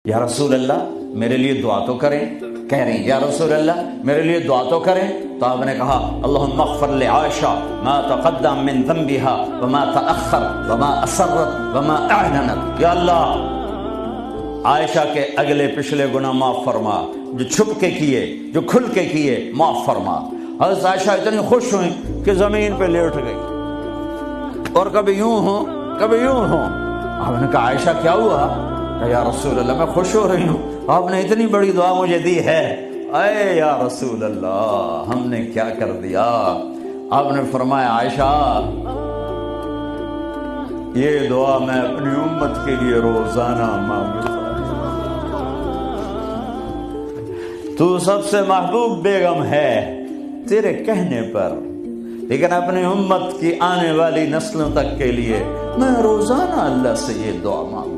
یا رسول اللہ میرے لیے دعا تو کریں. کہہ رہی یا رسول اللہ میرے لیے دعا تو کریں. تو آپ نے کہا اللہم اغفر لعائشہ ما تقدم من ذنبها وما تأخر وما اسرت وما اعلنت. یا اللہ عائشہ کے اگلے پچھلے گناہ معاف فرما، جو چھپ کے کیے جو کھل کے کیے معاف فرما. حضرت عائشہ اتنی خوش ہوئیں کہ زمین پہ لیٹ گئی، اور کبھی یوں ہوں کبھی یوں ہوں. آپ نے کہا عائشہ کیا ہوا؟ کہ یا رسول اللہ میں خوش ہو رہی ہوں، آپ نے اتنی بڑی دعا مجھے دی ہے. اے یا رسول اللہ ہم نے کیا کر دیا؟ آپ نے فرمایا عائشہ یہ دعا میں اپنی امت کے لیے روزانہ مانگتا. تو سب سے محبوب بیگم ہے تیرے کہنے پر، لیکن اپنی امت کی آنے والی نسلوں تک کے لیے میں روزانہ اللہ سے یہ دعا مانگوں.